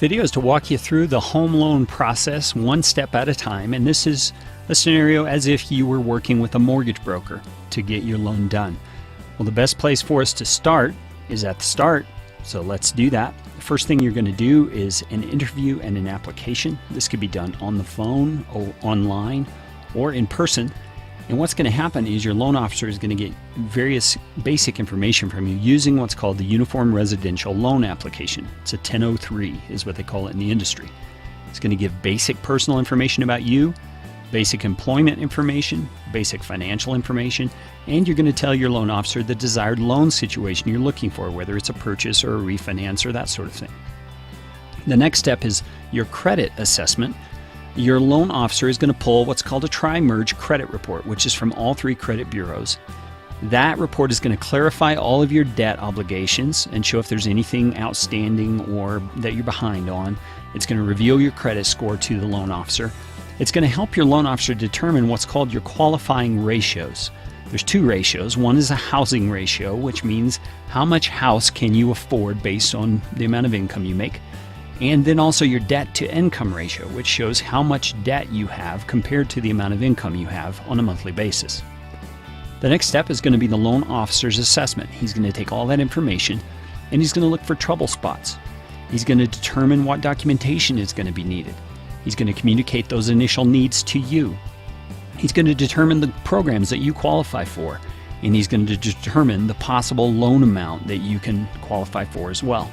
video is to walk you through the home loan process one step at a time, and this is a scenario as if you were working with a mortgage broker to get your loan done. Well, the best place for us to start is at the start, so let's do that. The first thing you're going to do is an interview and an application. This could be done on the phone or online or in person. And what's going to happen is your loan officer is going to get various basic information from you using what's called the Uniform Residential Loan Application. It's a 1003 is what they call it in the industry. It's going to give basic personal information about you, basic employment information, basic financial information, and you're going to tell your loan officer the desired loan situation you're looking for, whether it's a purchase or a refinance or that sort of thing. The next step is your credit assessment. Your loan officer is going to pull what's called a tri-merge credit report, which is from all three credit bureaus. That report is going to clarify all of your debt obligations and show if there's anything outstanding or that you're behind on. It's going to reveal your credit score to the loan officer. It's going to help your loan officer determine what's called your qualifying ratios. There's two ratios. One is a housing ratio, which means how much house can you afford based on the amount of income you make. And then also your debt to income ratio, which shows how much debt you have compared to the amount of income you have on a monthly basis. The next step is going to be the loan officer's assessment. He's going to take all that information and he's going to look for trouble spots. He's going to determine what documentation is going to be needed. He's going to communicate those initial needs to you. He's going to determine the programs that you qualify for, and he's going to determine the possible loan amount that you can qualify for as well.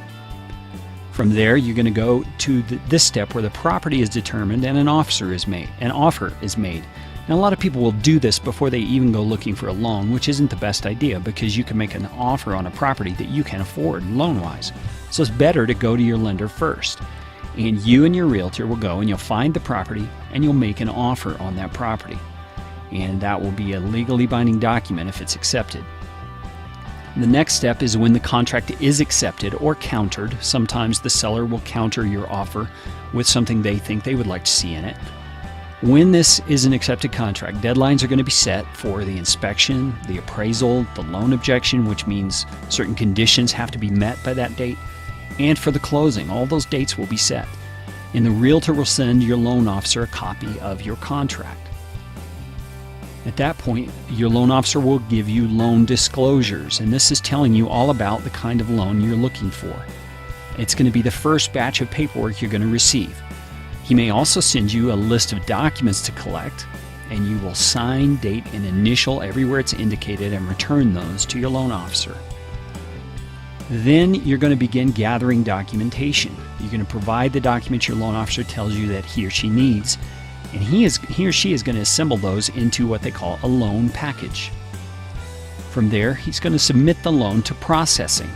From there, you're going to go to this step where the property is determined and an offer is made. Now, a lot of people will do this before they even go looking for a loan, which isn't the best idea because you can make an offer on a property that you can afford loan-wise. So it's better to go to your lender first. And you and your realtor will go and you'll find the property and you'll make an offer on that property. And that will be a legally binding document if it's accepted. The next step is when the contract is accepted or countered. Sometimes the seller will counter your offer with something they think they would like to see in it. When this is an accepted contract, deadlines are going to be set for the inspection, the appraisal, the loan objection, which means certain conditions have to be met by that date, and for the closing. All those dates will be set. And the realtor will send your loan officer a copy of your contract. At that point, your loan officer will give you loan disclosures, and this is telling you all about the kind of loan you're looking for. It's going to be the first batch of paperwork you're going to receive. He may also send you a list of documents to collect, and you will sign, date, and initial everywhere it's indicated and return those to your loan officer. Then you're going to begin gathering documentation. You're going to provide the documents your loan officer tells you that he or she needs, and he or she is going to assemble those into what they call a loan package. From there, he's going to submit the loan to processing.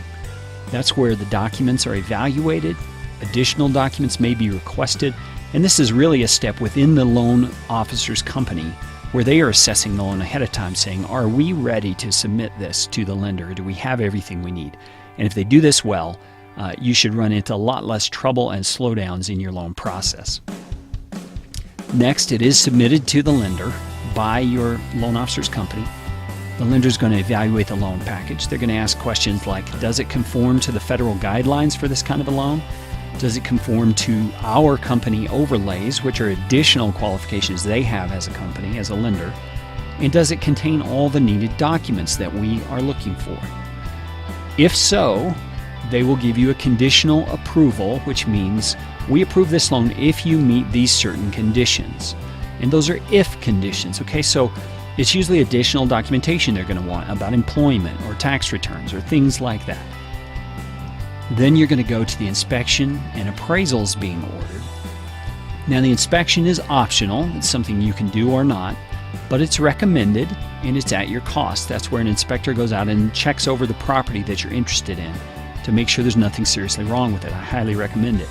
That's where the documents are evaluated, additional documents may be requested, and this is really a step within the loan officer's company where they are assessing the loan ahead of time, saying, are we ready to submit this to the lender? Do we have everything we need? And if they do this well, you should run into a lot less trouble and slowdowns in your loan process. Next, it is submitted to the lender by your loan officer's company. The lender is going to evaluate the loan package. They're going to ask questions like, does it conform to the federal guidelines for this kind of a loan? Does it conform to our company overlays, which are additional qualifications they have as a company, as a lender? And does it contain all the needed documents that we are looking for? If so, they will give you a conditional approval, which means we approve this loan if you meet these certain conditions. And those are if conditions, okay? So it's usually additional documentation they're going to want about employment or tax returns or things like that. Then you're going to go to the inspection and appraisals being ordered. Now, the inspection is optional. It's something you can do or not, but it's recommended and it's at your cost. That's where an inspector goes out and checks over the property that you're interested in to make sure there's nothing seriously wrong with it. I highly recommend it.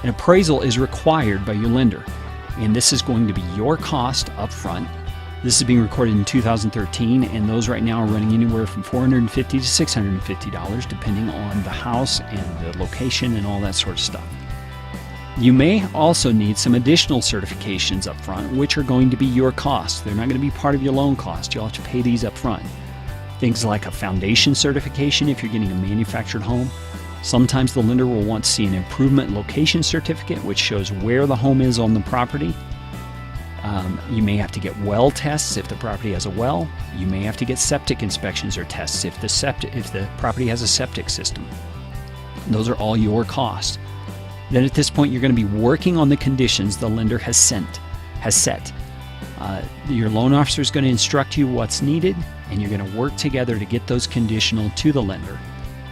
An appraisal is required by your lender, and this is going to be your cost up front. This is being recorded in 2013, and those right now are running anywhere from $450 to $650, depending on the house and the location and all that sort of stuff. You may also need some additional certifications up front, which are going to be your cost. They're not going to be part of your loan cost. You'll have to pay these up front. Things like a foundation certification if you're getting a manufactured home, Sometimes the lender will want to see an improvement location certificate, which shows where the home is on the property. You may have to get well tests if the property has a well. You may have to get septic inspections or tests if the property has a septic system. Those are all your costs. Then at this point, you're going to be working on the conditions the lender has set. Your loan officer is going to instruct you what's needed, and you're going to work together to get those conditional to the lender.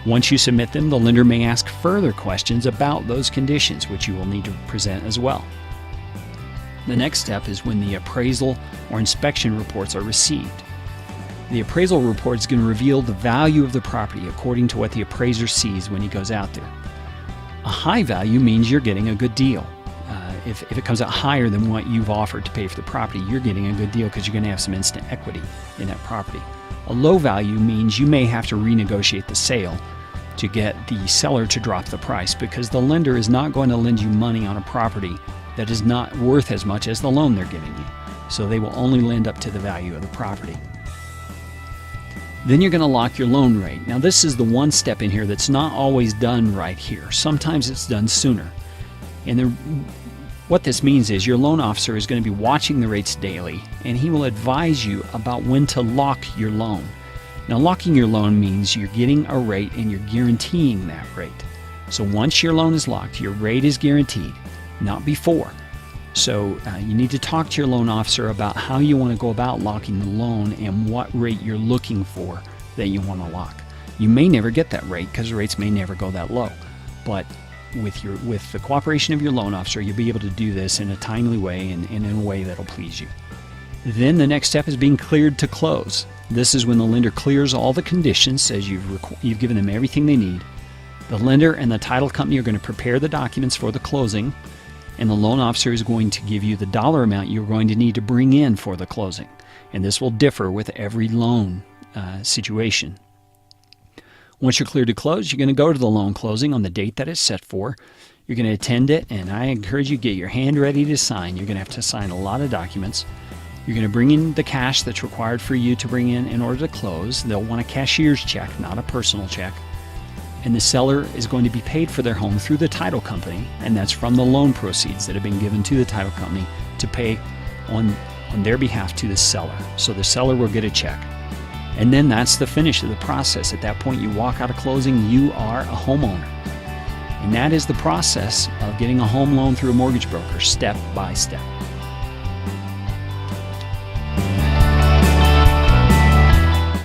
Once you submit them, the lender may ask further questions about those conditions, which you will need to present as well. The next step is when the appraisal or inspection reports are received. The appraisal report is going to reveal the value of the property according to what the appraiser sees when he goes out there. A high value means you're getting a good deal. If it comes out higher than what you've offered to pay for the property, you're getting a good deal because you're going to have some instant equity in that property. A low value means you may have to renegotiate the sale to get the seller to drop the price, because the lender is not going to lend you money on a property that is not worth as much as the loan they're giving you. So they will only lend up to the value of the property. Then you're going to lock your loan rate. Now this is the one step in here that's not always done right here. Sometimes it's done sooner. And what this means is your loan officer is going to be watching the rates daily, and he will advise you about when to lock your loan. Now locking your loan means you're getting a rate and you're guaranteeing that rate. So once your loan is locked, your rate is guaranteed, not before. So you need to talk to your loan officer about how you want to go about locking the loan and what rate you're looking for that you want to lock. You may never get that rate because the rates may never go that low, but with the cooperation of your loan officer, you'll be able to do this in a timely way and in a way that'll please you. Then the next step is being cleared to close. This is when the lender clears all the conditions, says you've given them everything they need. The lender and the title company are going to prepare the documents for the closing, and the loan officer is going to give you the dollar amount you're going to need to bring in for the closing. And this will differ with every loan situation. Once you're cleared to close, you're going to go to the loan closing on the date that it's set for. You're going to attend it, and I encourage you to get your hand ready to sign. You're going to have to sign a lot of documents. You're going to bring in the cash that's required for you to bring in order to close. They'll want a cashier's check, not a personal check. And the seller is going to be paid for their home through the title company, and that's from the loan proceeds that have been given to the title company to pay on their behalf to the seller. So the seller will get a check. And then that's the finish of the process. At that point, you walk out of closing, you are a homeowner. And that is the process of getting a home loan through a mortgage broker, step by step.